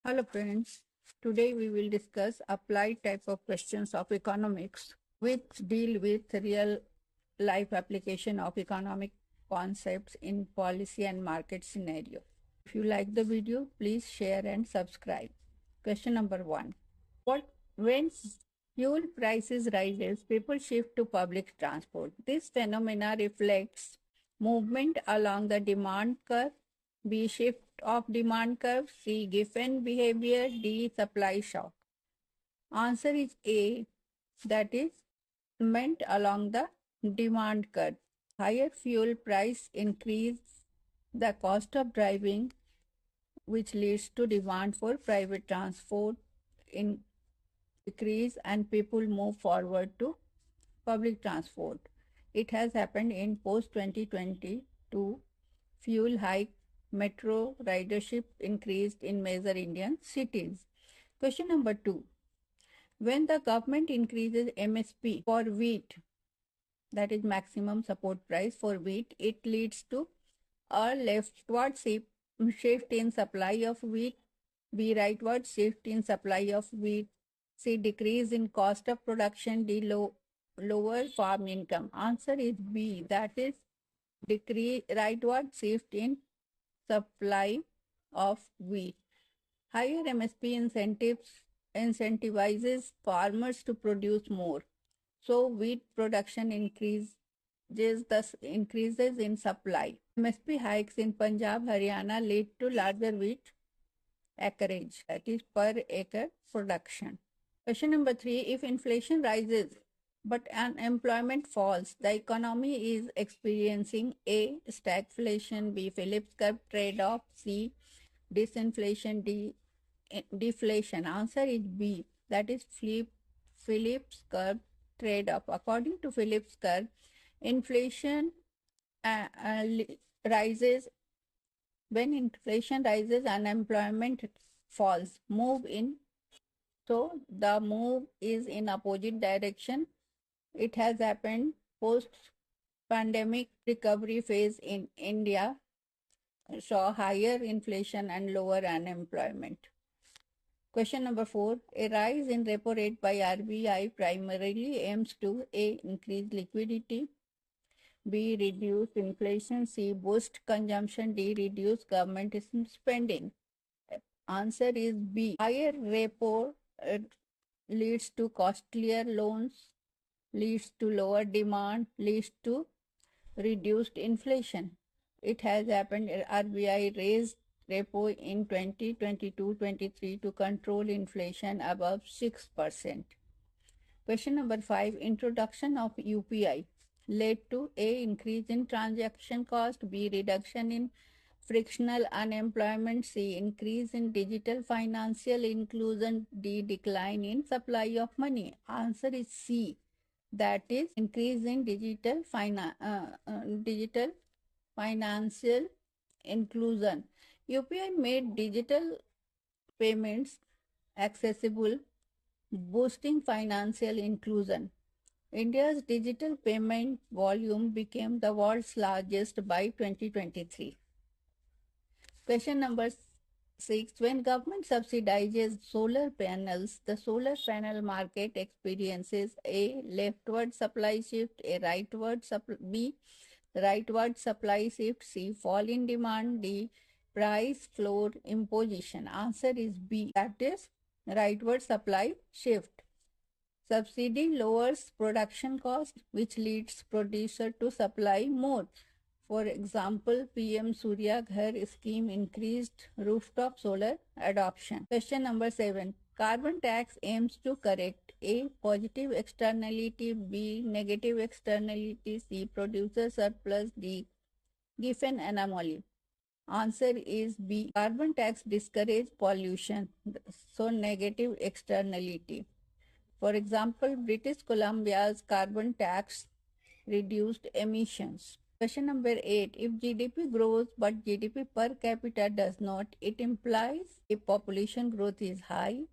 Hello friends, today we will discuss applied type of questions of economics which deal with real life application of economic concepts in policy and market scenario. If you like the video, please share and subscribe. Question number 1. When fuel prices rises, people shift to public transport. This phenomena reflects movement along the demand curve. B. Shift of demand curve. C. Giffen behavior. D. Supply shock. Answer is A. That is movement along the demand curve. Higher fuel price increase the cost of driving, which leads to demand for private transport in decrease and people move forward to public transport. It has happened in post 2022 fuel hike, metro ridership increased in major Indian cities. Question number 2. When the government increases MSP for wheat, that is maximum support price for wheat, it leads to a leftward shift in supply of wheat, B. rightward shift in supply of wheat, C. decrease in cost of production, D. lower farm income. Answer is B. That is decrease rightward shift in supply of wheat. Higher MSP incentivizes farmers to produce more. So wheat production thus increases in supply. MSP hikes in Punjab, Haryana lead to larger wheat acreage, that is per acre production. Question number 3. If inflation rises but unemployment falls, the economy is experiencing A. stagflation, B. Phillips curve trade-off, C. disinflation, D. deflation. Answer is B. That is Phillips curve trade-off. According to Phillips curve, inflation rises. When inflation rises, unemployment falls. So the move is in opposite direction. It has happened post-pandemic recovery phase in India, saw higher inflation and lower unemployment. Question number 4. A rise in repo rate by RBI primarily aims to A. increase liquidity, B. reduce inflation, C. boost consumption, D. reduce government spending. Answer is B. Higher repo leads to costlier loans, leads to lower demand, leads to reduced inflation. It has happened. RBI raised repo in 2022-23 to control inflation above 6%. Question number 5. Introduction of UPI led to A. increase in transaction cost, B. reduction in frictional unemployment, C. increase in digital financial inclusion, D. decline in supply of money. Answer is C. That is increase in digital financial inclusion. UPI made digital payments accessible, boosting financial inclusion. India's digital payment volume became the world's largest by 2023. Question number 6. When government subsidizes solar panels, the solar panel market experiences A. leftward supply shift, B. rightward supply shift, C. fall in demand, D. price floor imposition. Answer is B. That is rightward supply shift. Subsidy lowers production cost, which leads producer to supply more. For example, PM Surya Ghar scheme increased rooftop solar adoption. Question number 7. Carbon tax aims to correct A. positive externality, B. negative externality, C. producer surplus, D. Giffen anomaly. Answer is B. Carbon tax discourage pollution, so negative externality. For example, British Columbia's carbon tax reduced emissions. Question number 8. If GDP grows but GDP per capita does not, it implies A. population growth is high,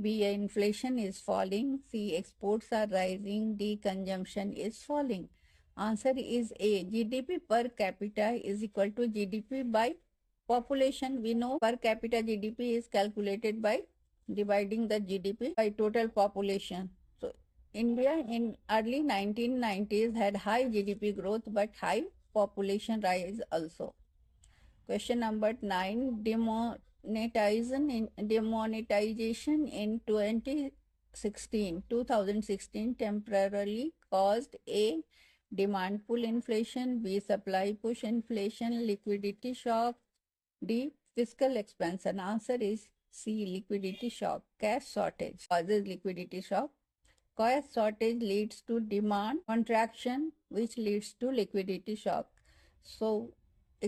B. inflation is falling, C. exports are rising, D. consumption is falling. Answer is A. GDP per capita is equal to GDP by Population, we know per capita GDP is calculated by dividing the GDP by total population. So India in early 1990s had high GDP growth but high population rise also. Question number 9. Demonetization in 2016 temporarily caused A. Demand pull inflation, B. Supply push inflation, liquidity shock, D. Fiscal expansion. Answer is C. Liquidity shock. Cash shortage causes liquidity shock. Cash shortage leads to demand contraction, which leads to liquidity shock. So,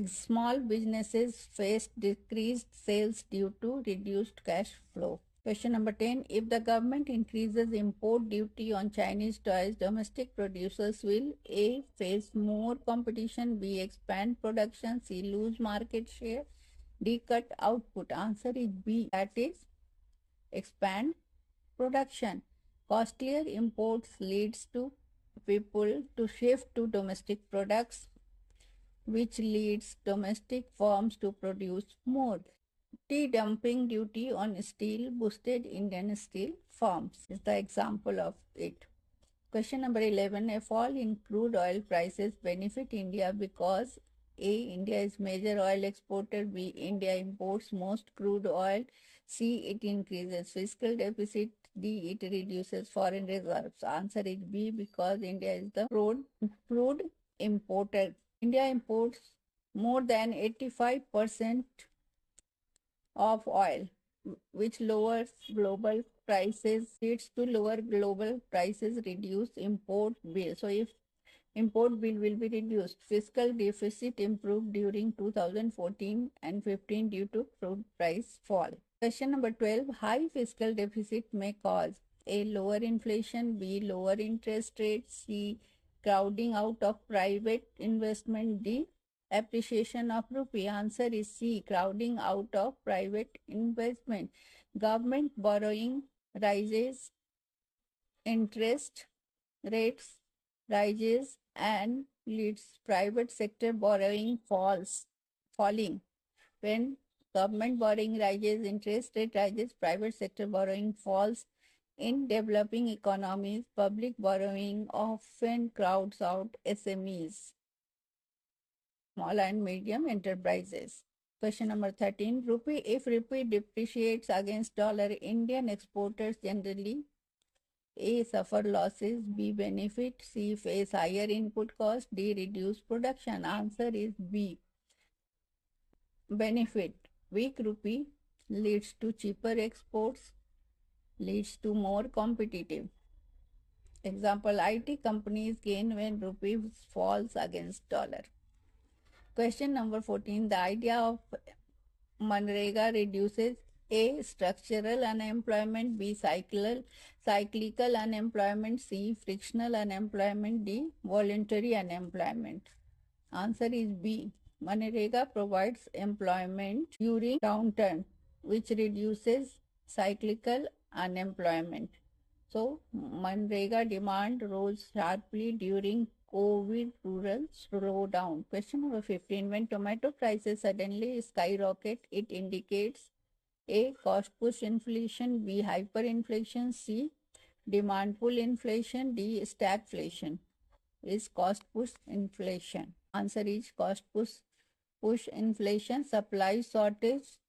small businesses face decreased sales due to reduced cash flow. Question number 10. If the government increases import duty on Chinese toys, domestic producers will A. Face more competition, B. Expand production, C. Lose market share, D. Cut output. Answer is B. That is expand production. Costlier imports leads to people to shift to domestic products, which leads domestic firms to produce more. Anti-dumping duty on steel boosted Indian steel firms is the example of it. Question number 11. A fall in crude oil prices benefit India because A. India is major oil exporter, B. India imports most crude oil, C. It increases fiscal deficit, D. It reduces foreign reserves. Answer is B, because India is the crude importer. India imports more than 85% of oil, which lowers global prices, leads to lower global prices, reduce import bill. So if import bill will be reduced, fiscal deficit improved during 2014 and 15 due to crude price fall. Question number 12. High fiscal deficit may cause A. Lower inflation, B. Lower interest rates, C. Crowding out of private investment, D. Appreciation of rupee. Answer is C. Crowding out of private investment. Government borrowing rises, interest rates rises, and leads private sector borrowing falling. When government borrowing rises, interest rate rises, private sector borrowing falls. In developing economies, public borrowing often crowds out SMEs, small and medium enterprises. Question number 13. If rupee depreciates against dollar, Indian exporters generally A. Suffer losses, B. Benefit, C. Face higher input cost, D. Reduce production. Answer is B. Benefit. Weak rupee leads to cheaper exports, leads to more competitive. Example, IT companies gain when rupee falls against dollar. Question number 14. The idea of Manrega reduces A. Structural unemployment, B. Cyclical unemployment, C. Frictional unemployment, D. Voluntary unemployment. Answer is B. Manrega provides employment during downturn, which reduces cyclical unemployment. So, Manrega demand rose sharply during COVID rural slowdown. Question number 15. When tomato prices suddenly skyrocket, it indicates A. Cost push inflation, B. Hyperinflation, C. Demand pull inflation, D. Stagflation. Is cost push inflation. Answer is cost push inflation. Supply shortage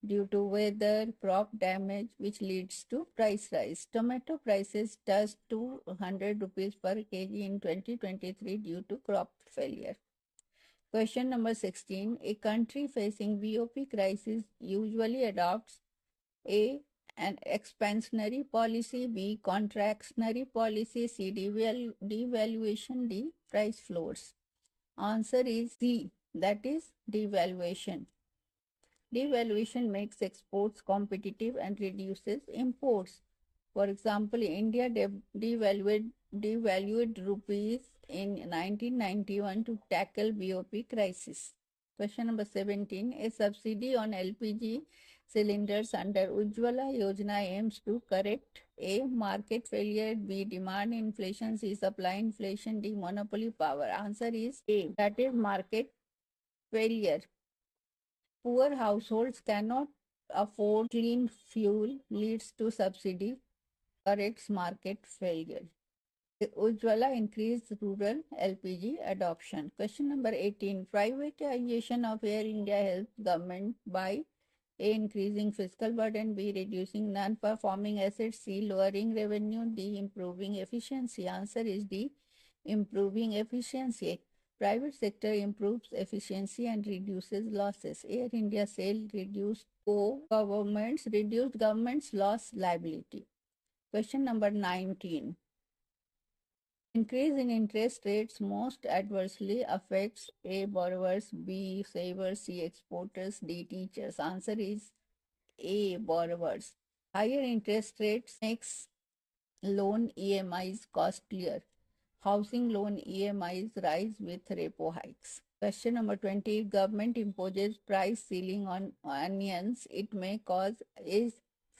due to weather, crop damage, which leads to price rise. Tomato prices touched 200 rupees per kg in 2023 due to crop failure. Question number 16. A country facing BOP crisis usually adopts A. An expansionary policy, B. Contractionary policy, C. Devaluation, D. Price floors. Answer is C. That is devaluation. Devaluation makes exports competitive and reduces imports. For example, India devalued rupees in 1991 to tackle BOP crisis. Question number 17. A subsidy on LPG cylinders under Ujjwala Yojana aims to correct A. Market failure, B. Demand inflation, C. Supply inflation, D. Monopoly power. Answer is A. That is market failure. Poor households cannot afford clean fuel leads to subsidy corrects market failure. Ujjwala increased rural LPG adoption. Question number 18. Privatization of Air India helps government by A. Increasing fiscal burden, B. Reducing non-performing assets, C. Lowering revenue, D. Improving efficiency. Answer is D. Improving efficiency. Private sector improves efficiency and reduces losses. Air India sale reduced government's loss liability. Question number 19. Increase in interest rates most adversely affects A. Borrowers, B. Savers, C. Exporters, D. Teachers. Answer is A. Borrowers. Higher interest rates makes loan EMIs costlier. Housing loan EMIs rise with repo hikes. Question number 20. If government imposes price ceiling on onions, it may cause A.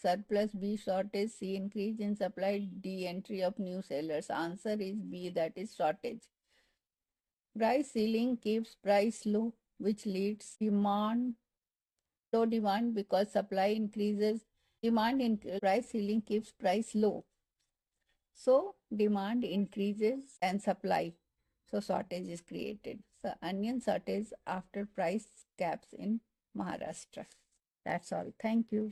Surplus, B. Shortage, C. Increase in supply, D. Entry of new sellers. Answer is B, that is shortage. Price ceiling keeps price low, which leads low demand because supply increases. Price ceiling keeps price low. So demand increases and supply. So shortage is created. So onion shortage after price caps in Maharashtra. That's all. Thank you.